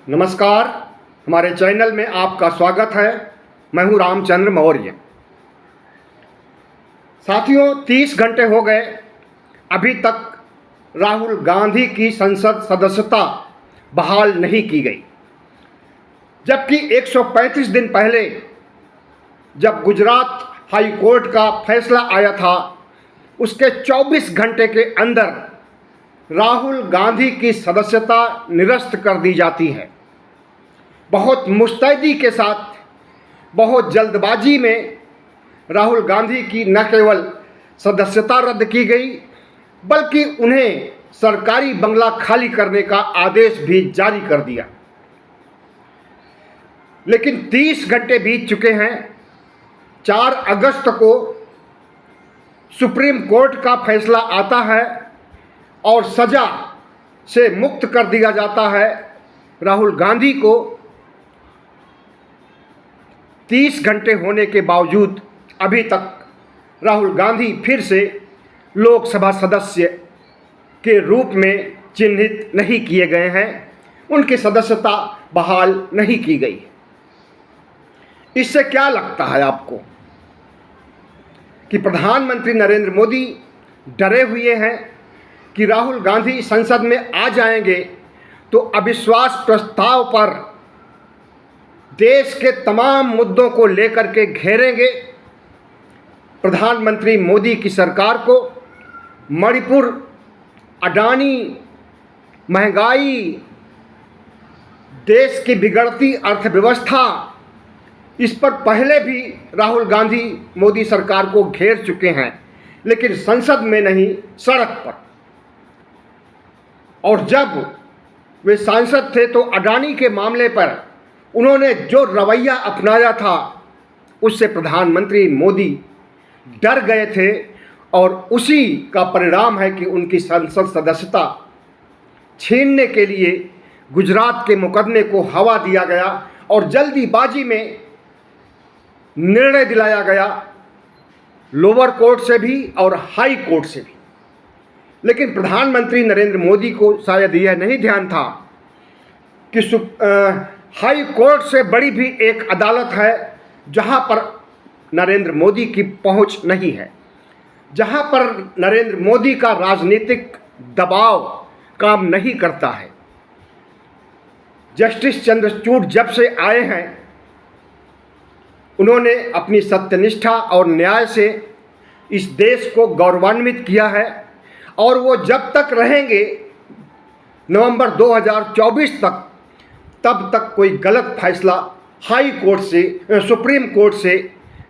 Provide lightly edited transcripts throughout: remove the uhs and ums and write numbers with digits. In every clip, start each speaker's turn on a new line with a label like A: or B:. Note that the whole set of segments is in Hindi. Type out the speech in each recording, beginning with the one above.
A: नमस्कार। हमारे चैनल में आपका स्वागत है। मैं हूं रामचंद्र मौर्य। साथियों, 30 घंटे हो गए, अभी तक राहुल गांधी की संसद सदस्यता बहाल नहीं की गई, जबकि 135 दिन पहले जब गुजरात हाई कोर्ट का फैसला आया था, उसके 24 घंटे के अंदर राहुल गांधी की सदस्यता निरस्त कर दी जाती है। बहुत मुस्तैदी के साथ, बहुत जल्दबाजी में राहुल गांधी की न केवल सदस्यता रद्द की गई, बल्कि उन्हें सरकारी बंगला खाली करने का आदेश भी जारी कर दिया। लेकिन 30 घंटे बीत चुके हैं। 4 अगस्त को सुप्रीम कोर्ट का फैसला आता है और सजा से मुक्त कर दिया जाता है राहुल गांधी को। 30 घंटे होने के बावजूद अभी तक राहुल गांधी फिर से लोकसभा सदस्य के रूप में चिन्हित नहीं किए गए हैं, उनकी सदस्यता बहाल नहीं की गई। इससे क्या लगता है आपको कि प्रधानमंत्री नरेंद्र मोदी डरे हुए हैं कि राहुल गांधी संसद में आ जाएंगे तो अविश्वास प्रस्ताव पर देश के तमाम मुद्दों को लेकर के घेरेंगे प्रधानमंत्री मोदी की सरकार को? मणिपुर, अडानी, महंगाई, देश की बिगड़ती अर्थव्यवस्था, इस पर पहले भी राहुल गांधी मोदी सरकार को घेर चुके हैं, लेकिन संसद में नहीं, सड़क पर। और जब वे सांसद थे तो अडानी के मामले पर उन्होंने जो रवैया अपनाया था, उससे प्रधानमंत्री मोदी डर गए थे और उसी का परिणाम है कि उनकी संसद सदस्यता छीनने के लिए गुजरात के मुकदमे को हवा दिया गया और जल्दीबाजी में निर्णय दिलाया गया, लोअर कोर्ट से भी और हाई कोर्ट से भी। लेकिन प्रधानमंत्री नरेंद्र मोदी को शायद यह नहीं ध्यान था कि हाई कोर्ट से बड़ी भी एक अदालत है जहां पर नरेंद्र मोदी की पहुंच नहीं है, जहां पर नरेंद्र मोदी का राजनीतिक दबाव काम नहीं करता है। जस्टिस चंद्रचूड़ जब से आए हैं, उन्होंने अपनी सत्यनिष्ठा और न्याय से इस देश को गौरवान्वित किया है और वो जब तक रहेंगे नवंबर 2024 तक, तब तक कोई गलत फैसला हाई कोर्ट से, सुप्रीम कोर्ट से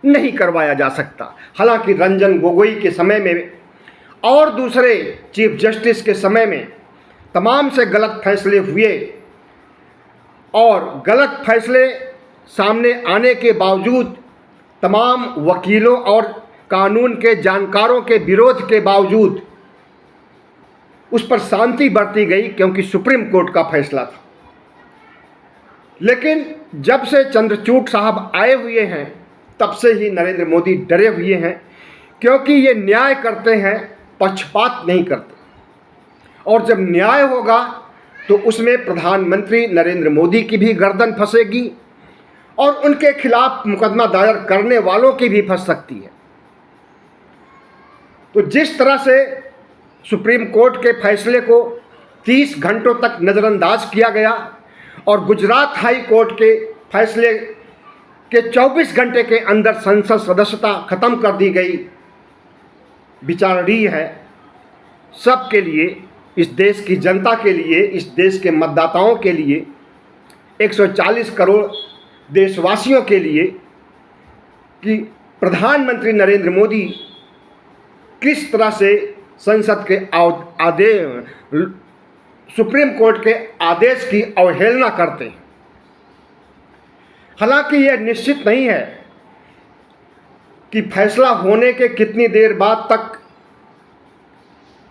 A: नहीं करवाया जा सकता। हालांकि रंजन गोगोई के समय में और दूसरे चीफ जस्टिस के समय में तमाम से गलत फैसले हुए और गलत फैसले सामने आने के बावजूद, तमाम वकीलों और कानून के जानकारों के विरोध के बावजूद उस पर शांति बरती गई, क्योंकि सुप्रीम कोर्ट का फैसला था। लेकिन जब से चंद्रचूड़ साहब आए हुए हैं, तब से ही नरेंद्र मोदी डरे हुए हैं, क्योंकि ये न्याय करते हैं, पक्षपात नहीं करते। और जब न्याय होगा तो उसमें प्रधानमंत्री नरेंद्र मोदी की भी गर्दन फंसेगी और उनके खिलाफ मुकदमा दायर करने वालों की भी फंस सकती है। तो जिस तरह से सुप्रीम कोर्ट के फैसले को 30 घंटों तक नज़रअंदाज किया गया और गुजरात हाई कोर्ट के फैसले के 24 घंटे के अंदर संसद सदस्यता खत्म कर दी गई, विचारणीय है। सबके लिए, इस देश की जनता के लिए, इस देश के मतदाताओं के लिए, 140 करोड़ देशवासियों के लिए, कि प्रधानमंत्री नरेंद्र मोदी किस तरह से संसद के आदेश, सुप्रीम कोर्ट के आदेश की अवहेलना करते हैं। हालांकि यह निश्चित नहीं है कि फैसला होने के कितनी देर बाद तक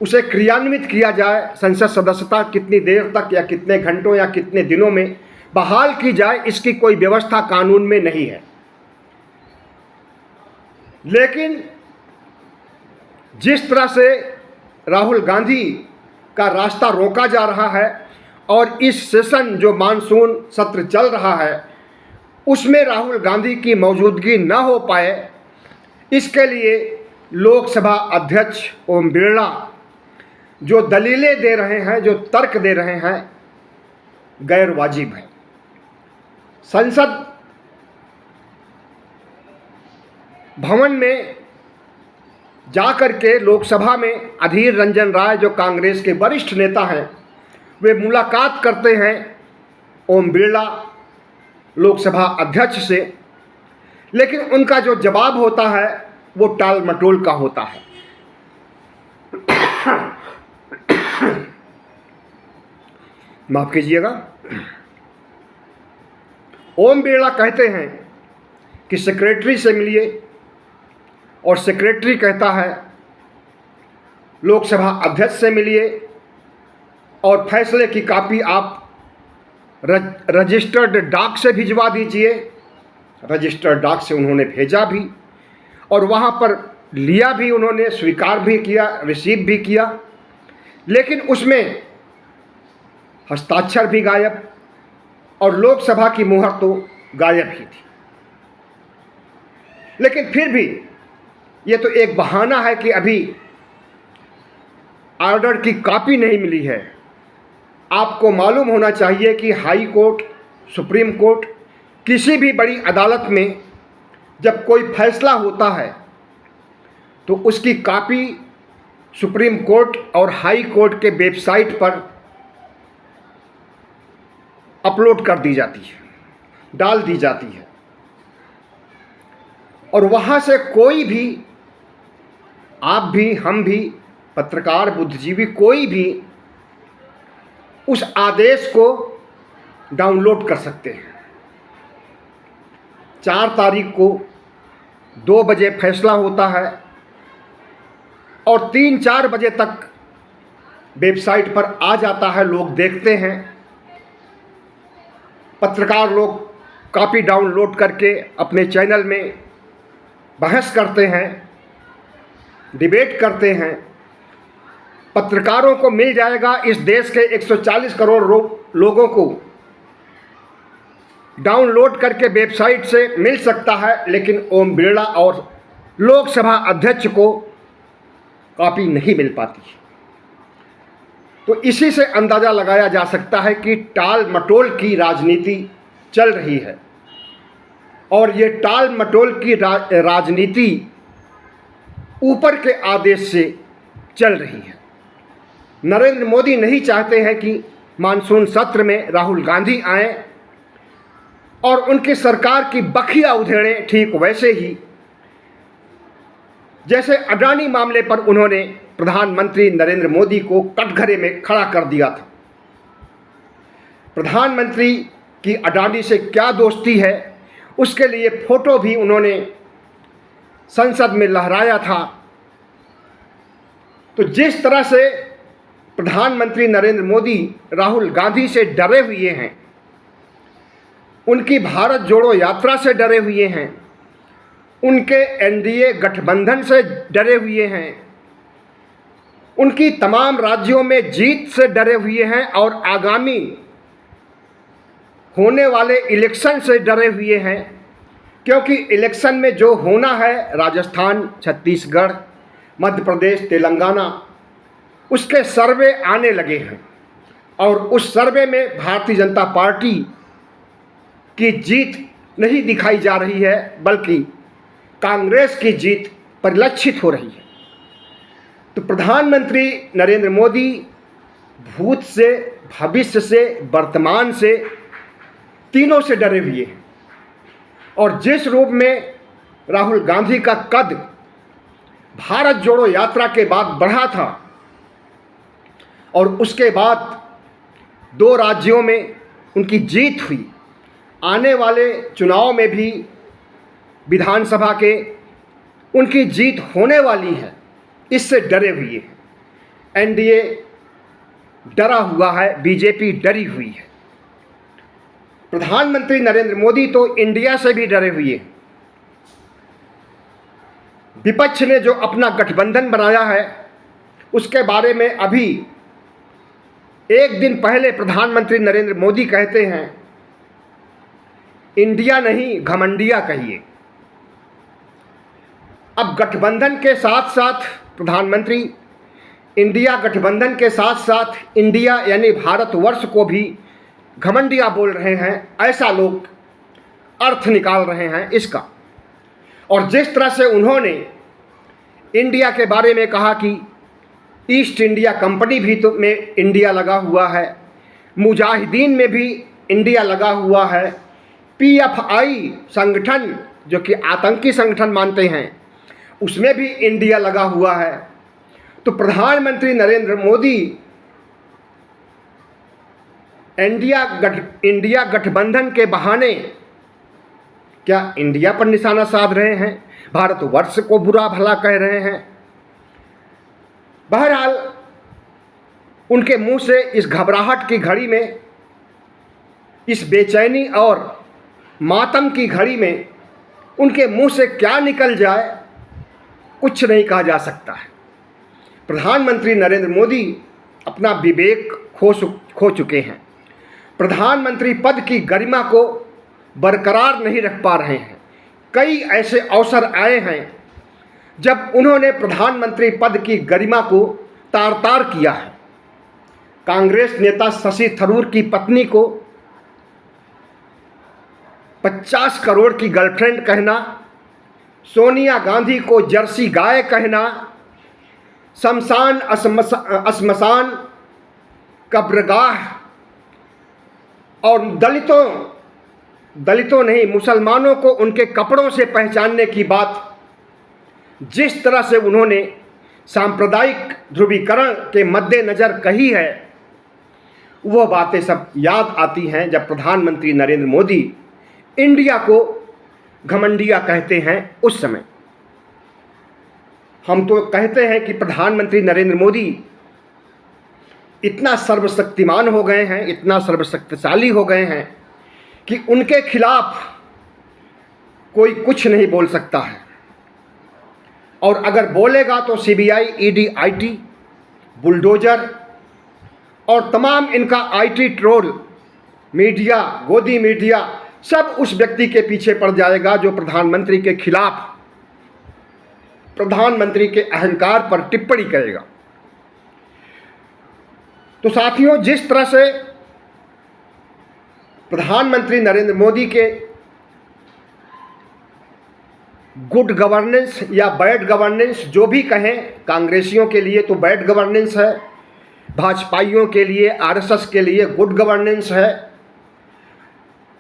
A: उसे क्रियान्वित किया जाए, संसद सदस्यता कितनी देर तक या कितने घंटों या कितने दिनों में बहाल की जाए, इसकी कोई व्यवस्था कानून में नहीं है। लेकिन जिस तरह से राहुल गांधी का रास्ता रोका जा रहा है और इस सेशन जो मानसून सत्र चल रहा है उसमें राहुल गांधी की मौजूदगी न हो पाए, इसके लिए लोकसभा अध्यक्ष ओम बिरला जो दलीलें दे रहे हैं, जो तर्क दे रहे हैं, गैर वाजिब है। संसद भवन में जाकर के लोकसभा में अधीर रंजन राय जो कांग्रेस के वरिष्ठ नेता हैं, वे मुलाकात करते हैं ओम बिरला लोकसभा अध्यक्ष से, लेकिन उनका जो जवाब होता है वो टाल मटोल का होता है। माफ कीजिएगा। ओम बिरला कहते हैं कि सेक्रेटरी से मिलिए, और सेक्रेटरी कहता है लोकसभा अध्यक्ष से मिलिए और फैसले की कॉपी आप रजिस्टर्ड डाक से भिजवा दीजिए। रजिस्टर्ड डाक से उन्होंने भेजा भी और वहाँ पर लिया भी, उन्होंने स्वीकार भी किया, रिसीव भी किया, लेकिन उसमें हस्ताक्षर भी गायब और लोकसभा की मुहर तो गायब ही थी। लेकिन फिर भी ये तो एक बहाना है कि अभी ऑर्डर की कॉपी नहीं मिली है। आपको मालूम होना चाहिए कि हाई कोर्ट, सुप्रीम कोर्ट, किसी भी बड़ी अदालत में जब कोई फैसला होता है तो उसकी कॉपी सुप्रीम कोर्ट और हाई कोर्ट के वेबसाइट पर अपलोड कर दी जाती है, डाल दी जाती है, और वहाँ से कोई भी, आप भी, हम भी, पत्रकार, बुद्धिजीवी, कोई भी उस आदेश को डाउनलोड कर सकते हैं। 4 तारीख को 2 बजे फैसला होता है और 3-4 बजे तक वेबसाइट पर आ जाता है, लोग देखते हैं। पत्रकार लोग कॉपी डाउनलोड करके अपने चैनल में बहस करते हैं, डिबेट करते हैं। पत्रकारों को मिल जाएगा, इस देश के 140 करोड़ लोगों को डाउनलोड करके वेबसाइट से मिल सकता है, लेकिन ओम बिरला और लोकसभा अध्यक्ष को कॉपी नहीं मिल पाती। तो इसी से अंदाज़ा लगाया जा सकता है कि टाल मटोल की राजनीति चल रही है, और ये टाल मटोल की राजनीति ऊपर के आदेश से चल रही है। नरेंद्र मोदी नहीं चाहते हैं कि मानसून सत्र में राहुल गांधी आएं और उनकी सरकार की बखिया उधेड़ें, ठीक वैसे ही जैसे अडानी मामले पर उन्होंने प्रधानमंत्री नरेंद्र मोदी को कटघरे में खड़ा कर दिया था। प्रधानमंत्री की अडानी से क्या दोस्ती है, उसके लिए फोटो भी उन्होंने संसद में लहराया था। तो जिस तरह से प्रधानमंत्री नरेंद्र मोदी राहुल गांधी से डरे हुए हैं, उनकी भारत जोड़ो यात्रा से डरे हुए हैं, उनके एनडीए गठबंधन से डरे हुए हैं, उनकी तमाम राज्यों में जीत से डरे हुए हैं और आगामी होने वाले इलेक्शन से डरे हुए हैं, क्योंकि इलेक्शन में जो होना है राजस्थान, छत्तीसगढ़, मध्य प्रदेश, तेलंगाना, उसके सर्वे आने लगे हैं और उस सर्वे में भारतीय जनता पार्टी की जीत नहीं दिखाई जा रही है, बल्कि कांग्रेस की जीत परिलक्षित हो रही है। तो प्रधानमंत्री नरेंद्र मोदी भूत से, भविष्य से, वर्तमान से, तीनों से डरे हुए हैं। और जिस रूप में राहुल गांधी का कद भारत जोड़ो यात्रा के बाद बढ़ा था और उसके बाद 2 राज्यों में उनकी जीत हुई, आने वाले चुनाव में भी विधानसभा के उनकी जीत होने वाली है, इससे डरे हुए हैं। एनडीए डरा हुआ है, बीजेपी डरी हुई है। प्रधानमंत्री नरेंद्र मोदी तो इंडिया से भी डरे हुए हैं। विपक्ष ने जो अपना गठबंधन बनाया है उसके बारे में अभी एक दिन पहले प्रधानमंत्री नरेंद्र मोदी कहते हैं, इंडिया नहीं घमंडिया कहिए। अब गठबंधन के साथ साथ प्रधानमंत्री इंडिया गठबंधन के साथ साथ इंडिया यानी भारतवर्ष को भी घमंडिया बोल रहे हैं, ऐसा लोग अर्थ निकाल रहे हैं इसका। और जिस तरह से उन्होंने इंडिया के बारे में कहा कि ईस्ट इंडिया कंपनी भी तो में इंडिया लगा हुआ है, मुजाहिदीन में भी इंडिया लगा हुआ है, पीएफआई संगठन जो कि आतंकी संगठन मानते हैं उसमें भी इंडिया लगा हुआ है। तो प्रधानमंत्री नरेंद्र मोदी इंडिया गठबंधन के बहाने क्या इंडिया पर निशाना साध रहे हैं, भारतवर्ष को बुरा भला कह रहे हैं। बहरहाल उनके मुंह से इस घबराहट की घड़ी में, इस बेचैनी और मातम की घड़ी में उनके मुंह से क्या निकल जाए कुछ नहीं कहा जा सकता है। प्रधानमंत्री नरेंद्र मोदी अपना विवेक खो चुके हैं। प्रधानमंत्री पद की गरिमा को बरकरार नहीं रख पा रहे हैं। कई ऐसे अवसर आए हैं जब उन्होंने प्रधानमंत्री पद की गरिमा को तार तार किया है। कांग्रेस नेता शशि थरूर की पत्नी को 50 करोड़ की गर्लफ्रेंड कहना, सोनिया गांधी को जर्सी गाय कहना, शमशान श्मशान कब्रगाह और दलितों नहीं मुसलमानों को उनके कपड़ों से पहचानने की बात, जिस तरह से उन्होंने सांप्रदायिक ध्रुवीकरण के मद्देनज़र कही है, वह बातें सब याद आती हैं जब प्रधानमंत्री नरेंद्र मोदी इंडिया को घमंडिया कहते हैं। उस समय हम तो कहते हैं कि प्रधानमंत्री नरेंद्र मोदी इतना सर्वशक्तिमान हो गए हैं, इतना सर्वशक्तिशाली हो गए हैं कि उनके खिलाफ कोई कुछ नहीं बोल सकता है। और अगर बोलेगा तो सीबीआई, ईडी, आईटी, बुलडोजर और तमाम इनका आईटी ट्रोल मीडिया, गोदी मीडिया सब उस व्यक्ति के पीछे पड़ जाएगा जो प्रधानमंत्री के खिलाफ, प्रधानमंत्री के अहंकार पर टिप्पणी करेगा। तो साथियों, जिस तरह से प्रधानमंत्री नरेंद्र मोदी के गुड गवर्नेंस या बैड गवर्नेंस जो भी कहें, कांग्रेसियों के लिए तो बैड गवर्नेंस है, भाजपाइयों के लिए, आरएसएस के लिए गुड गवर्नेंस है।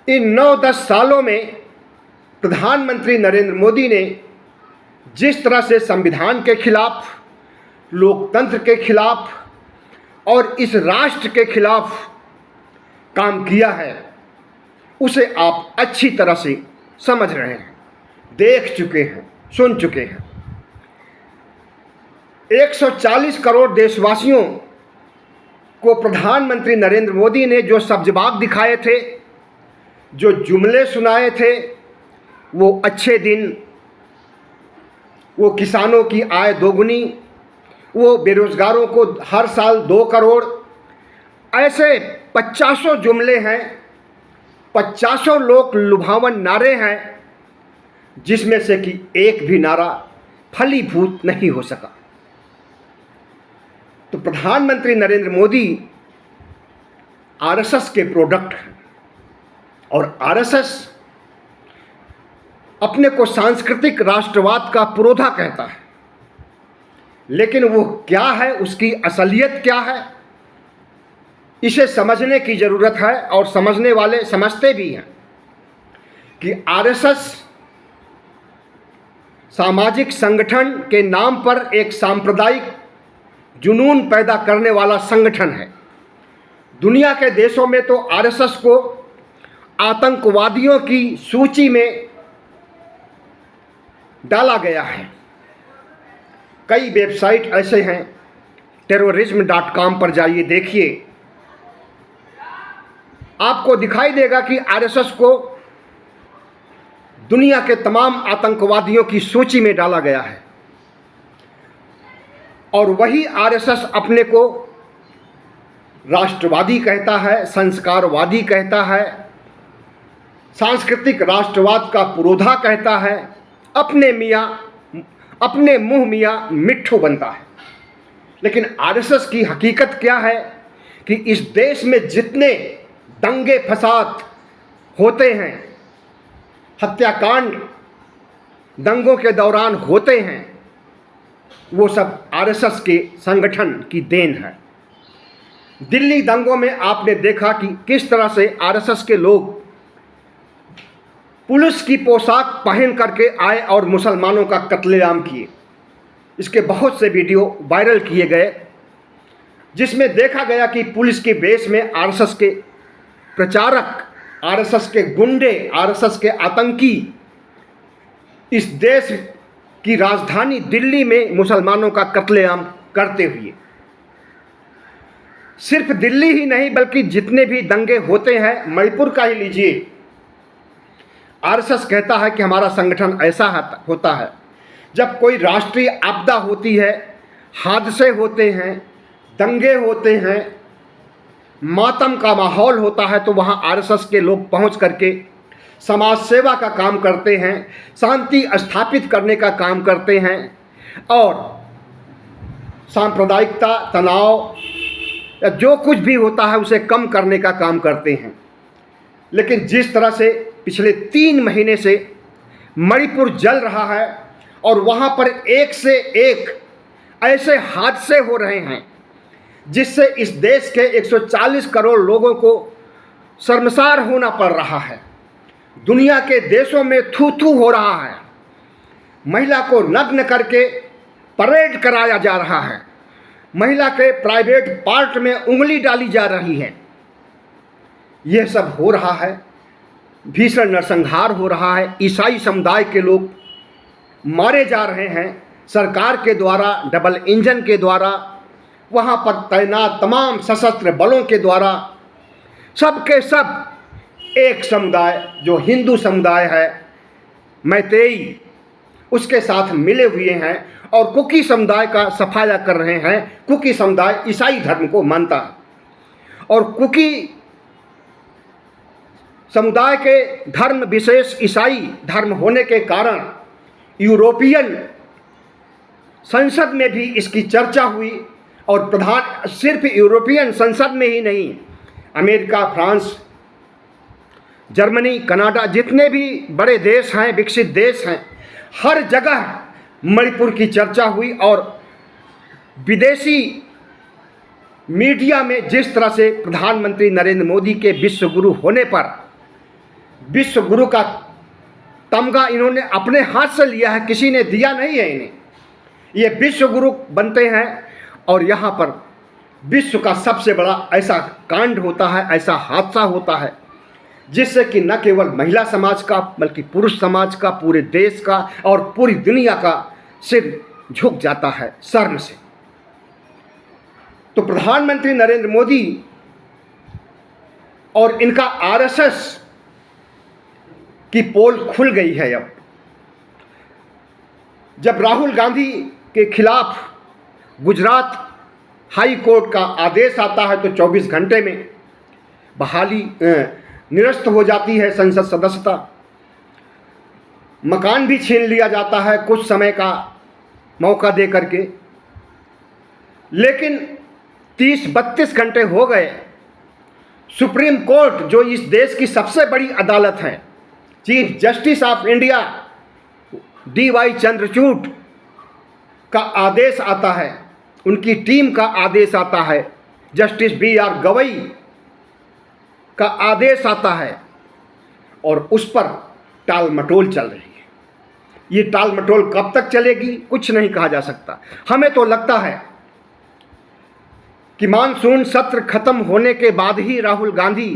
A: इन 9-10 सालों में प्रधानमंत्री नरेंद्र मोदी ने जिस तरह से संविधान के खिलाफ, लोकतंत्र के खिलाफ और इस राष्ट्र के खिलाफ काम किया है, उसे आप अच्छी तरह से समझ रहे हैं, देख चुके हैं, सुन चुके हैं। 140 करोड़ देशवासियों को प्रधानमंत्री नरेंद्र मोदी ने जो सब्जबाग दिखाए थे, जो जुमले सुनाए थे, वो अच्छे दिन, वो किसानों की आय दोगुनी, वो बेरोजगारों को हर साल 2 करोड़, ऐसे 50 जुमले हैं, 50 लोक लुभावन नारे हैं, जिसमें से कि एक भी नारा फलीभूत नहीं हो सका। तो प्रधानमंत्री नरेंद्र मोदी आरएसएस के प्रोडक्ट हैं और आरएसएस अपने को सांस्कृतिक राष्ट्रवाद का पुरोधा कहता है, लेकिन वो क्या है, उसकी असलियत क्या है, इसे समझने की ज़रूरत है। और समझने वाले समझते भी हैं कि आरएसएस सामाजिक संगठन के नाम पर एक सांप्रदायिक जुनून पैदा करने वाला संगठन है। दुनिया के देशों में तो आरएसएस को आतंकवादियों की सूची में डाला गया है। कई वेबसाइट ऐसे हैं, terrorism.com पर जाइए, देखिए, आपको दिखाई देगा कि आरएसएस को दुनिया के तमाम आतंकवादियों की सूची में डाला गया है। और वही आरएसएस अपने को राष्ट्रवादी कहता है, संस्कारवादी कहता है, सांस्कृतिक राष्ट्रवाद का पुरोधा कहता है, अपने मुंह मियाँ मिट्ठू बनता है। लेकिन आरएसएस की हकीकत क्या है कि इस देश में जितने दंगे फसाद होते हैं, हत्याकांड दंगों के दौरान होते हैं, वो सब आरएसएस के संगठन की देन है। दिल्ली दंगों में आपने देखा कि किस तरह से आरएसएस के लोग पुलिस की पोशाक पहन करके आए और मुसलमानों का कत्लेआम किए। इसके बहुत से वीडियो वायरल किए गए, जिसमें देखा गया कि पुलिस के बेस में आरएसएस के प्रचारक, आरएसएस के गुंडे, आरएसएस के आतंकी इस देश की राजधानी दिल्ली में मुसलमानों का कत्लेआम करते हुए, सिर्फ दिल्ली ही नहीं बल्कि जितने भी दंगे होते हैं, मणिपुर का ही लीजिए, आरएसएस कहता है कि हमारा संगठन ऐसा होता है, जब कोई राष्ट्रीय आपदा होती है, हादसे होते हैं, दंगे होते हैं, मातम का माहौल होता है, तो वहाँ आरएसएस के लोग पहुँच करके समाज सेवा का काम करते हैं, शांति स्थापित करने का काम करते हैं और सांप्रदायिकता, तनाव या जो कुछ भी होता है उसे कम करने का काम करते हैं। लेकिन जिस तरह से पिछले 3 महीने से मणिपुर जल रहा है और वहाँ पर एक से एक ऐसे हादसे हो रहे हैं जिससे इस देश के 140 करोड़ लोगों को शर्मसार होना पड़ रहा है, दुनिया के देशों में थू थू हो रहा है, महिला को नग्न करके परेड कराया जा रहा है, महिला के प्राइवेट पार्ट में उंगली डाली जा रही है, यह सब हो रहा है, भीषण नरसंहार हो रहा है, ईसाई समुदाय के लोग मारे जा रहे हैं सरकार के द्वारा, डबल इंजन के द्वारा, वहाँ पर तैनात तमाम सशस्त्र बलों के द्वारा, सबके सब एक समुदाय जो हिंदू समुदाय है, मैतेई, उसके साथ मिले हुए हैं और कुकी समुदाय का सफाया कर रहे हैं। कुकी समुदाय ईसाई धर्म को मानता है और कुकी समुदाय के धर्म विशेष ईसाई धर्म होने के कारण यूरोपियन संसद में भी इसकी चर्चा हुई और सिर्फ यूरोपियन संसद में ही नहीं, अमेरिका, फ्रांस, जर्मनी, कनाडा, जितने भी बड़े देश हैं, विकसित देश हैं, हर जगह मणिपुर की चर्चा हुई और विदेशी मीडिया में जिस तरह से प्रधानमंत्री नरेंद्र मोदी के विश्व गुरु होने पर, विश्व गुरु का तमगा इन्होंने अपने हाथ से लिया है, किसी ने दिया नहीं है इन्हें, ये विश्व गुरु बनते हैं और यहाँ पर विश्व का सबसे बड़ा ऐसा कांड होता है, ऐसा हादसा होता है जिससे कि न केवल महिला समाज का बल्कि पुरुष समाज का, पूरे देश का और पूरी दुनिया का सिर झुक जाता है शर्म से। तो प्रधानमंत्री नरेंद्र मोदी और इनका आरएसएस की पोल खुल गई है। अब जब राहुल गांधी के खिलाफ गुजरात हाई कोर्ट का आदेश आता है तो 24 घंटे में बहाली निरस्त हो जाती है संसद सदस्यता, मकान भी छीन लिया जाता है कुछ समय का मौका दे करके। लेकिन 30-32 घंटे हो गए, सुप्रीम कोर्ट जो इस देश की सबसे बड़ी अदालत है, chief justice of India DY Chandrachud का आदेश आता है, उनकी टीम का आदेश आता है, जस्टिस BR गवई का आदेश आता है और उस पर टाल मटोल चल रही है। ये टाल मटोल कब तक चलेगी कुछ नहीं कहा जा सकता। हमें तो लगता है कि मानसून सत्र खत्म होने के बाद ही राहुल गांधी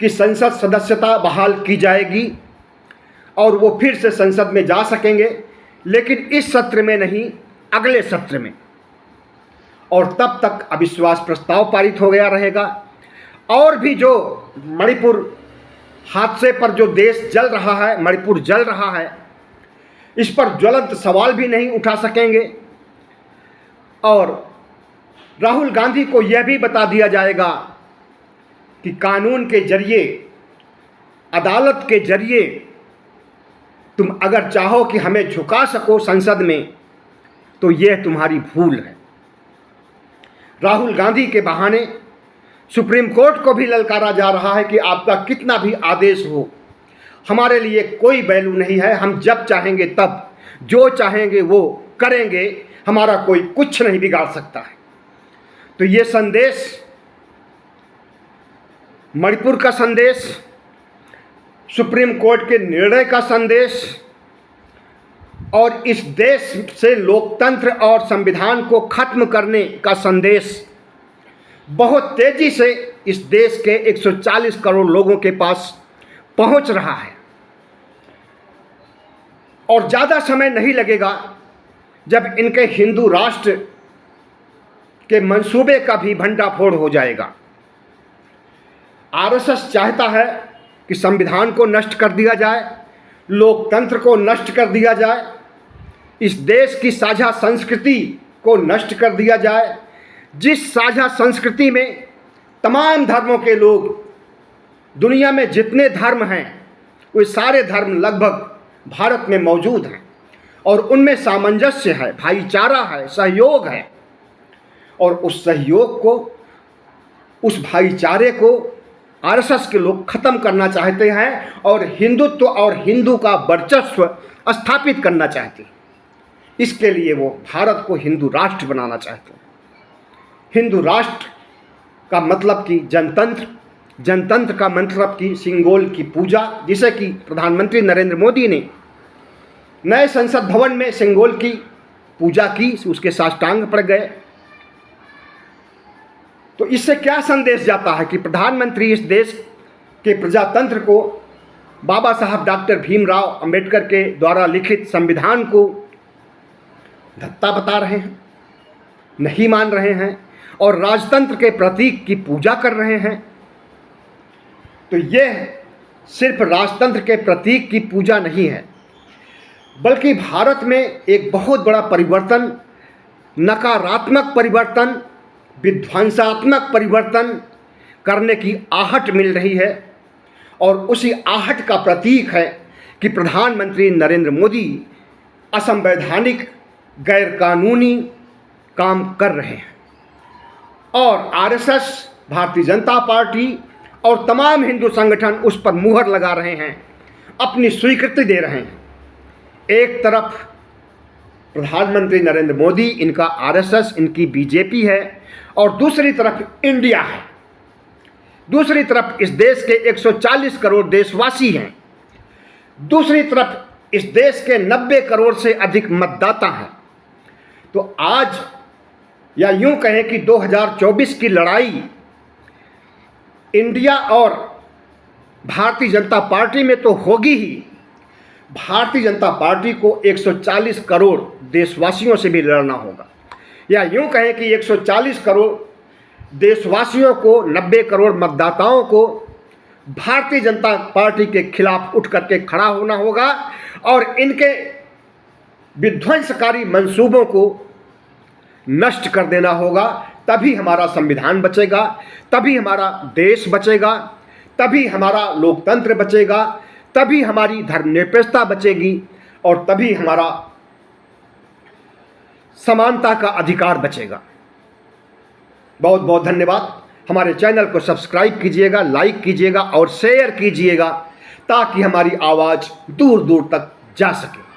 A: की संसद सदस्यता बहाल की जाएगी और वो फिर से संसद में जा सकेंगे, लेकिन इस सत्र में नहीं, अगले सत्र में। और तब तक अविश्वास प्रस्ताव पारित हो गया रहेगा और भी जो मणिपुर हादसे पर जो देश जल रहा है, मणिपुर जल रहा है, इस पर ज्वलंत सवाल भी नहीं उठा सकेंगे और राहुल गांधी को यह भी बता दिया जाएगा कि कानून के जरिए, अदालत के जरिए तुम अगर चाहो कि हमें झुका सको संसद में, तो यह तुम्हारी भूल है। राहुल गांधी के बहाने सुप्रीम कोर्ट को भी ललकारा जा रहा है कि आपका कितना भी आदेश हो, हमारे लिए कोई वैल्यू नहीं है, हम जब चाहेंगे तब जो चाहेंगे वो करेंगे, हमारा कोई कुछ नहीं बिगाड़ सकता है। तो ये संदेश, मणिपुर का संदेश, सुप्रीम कोर्ट के निर्णय का संदेश और इस देश से लोकतंत्र और संविधान को खत्म करने का संदेश बहुत तेजी से इस देश के 140 करोड़ लोगों के पास पहुंच रहा है। और ज़्यादा समय नहीं लगेगा जब इनके हिंदू राष्ट्र के मंसूबे का भी भंडाफोड़ हो जाएगा। आरएसएस चाहता है कि संविधान को नष्ट कर दिया जाए, लोकतंत्र को नष्ट कर दिया जाए, इस देश की साझा संस्कृति को नष्ट कर दिया जाए, जिस साझा संस्कृति में तमाम धर्मों के लोग, दुनिया में जितने धर्म हैं वे सारे धर्म लगभग भारत में मौजूद हैं और उनमें सामंजस्य है, भाईचारा है, सहयोग है। और उस सहयोग को, उस भाईचारे को आरएसएस के लोग ख़त्म करना चाहते हैं और हिंदुत्व और हिंदू का वर्चस्व स्थापित करना चाहते हैं। इसके लिए वो भारत को हिंदू राष्ट्र बनाना चाहते हैं। हिंदू राष्ट्र का मतलब कि जनतंत्र, जनतंत्र का मतलब कि सिंगोल की पूजा, जिसे कि प्रधानमंत्री नरेंद्र मोदी ने नए संसद भवन में सिंगोल की पूजा की, उसके साष्टांग पड़ गए। तो इससे क्या संदेश जाता है कि प्रधानमंत्री इस देश के प्रजातंत्र को, बाबा साहब डॉक्टर भीमराव अंबेडकर के द्वारा लिखित संविधान को धत्ता बता रहे हैं, नहीं मान रहे हैं और राजतंत्र के प्रतीक की पूजा कर रहे हैं। तो यह सिर्फ राजतंत्र के प्रतीक की पूजा नहीं है, बल्कि भारत में एक बहुत बड़ा परिवर्तन, नकारात्मक परिवर्तन, विध्वंसात्मक परिवर्तन करने की आहट मिल रही है। और उसी आहट का प्रतीक है कि प्रधानमंत्री नरेंद्र मोदी असंवैधानिक, गैरकानूनी काम कर रहे हैं और आरएसएस, भारतीय जनता पार्टी और तमाम हिंदू संगठन उस पर मुहर लगा रहे हैं, अपनी स्वीकृति दे रहे हैं। एक तरफ प्रधानमंत्री नरेंद्र मोदी, इनका आरएसएस, इनकी बीजेपी है और दूसरी तरफ इंडिया है। दूसरी तरफ इस देश के 140 करोड़ देशवासी हैं। दूसरी तरफ इस देश के 90 करोड़ से अधिक मतदाता हैं। तो आज, या यूं कहें कि 2024 की लड़ाई इंडिया और भारतीय जनता पार्टी में तो होगी ही, भारतीय जनता पार्टी को 140 करोड़ देशवासियों से भी लड़ना होगा। या यूं कहें कि 140 करोड़ देशवासियों को, 90 करोड़ मतदाताओं को भारतीय जनता पार्टी के खिलाफ उठ करके खड़ा होना होगा और इनके विध्वंसकारी मंसूबों को नष्ट कर देना होगा। तभी हमारा संविधान बचेगा, तभी हमारा देश बचेगा, तभी हमारा लोकतंत्र बचेगा, तभी हमारी धर्मनिरपेक्षता बचेगी और तभी हमारा समानता का अधिकार बचेगा। बहुत बहुत धन्यवाद। हमारे चैनल को सब्सक्राइब कीजिएगा, लाइक कीजिएगा और शेयर कीजिएगा ताकि हमारी आवाज़ दूर दूर तक जा सके।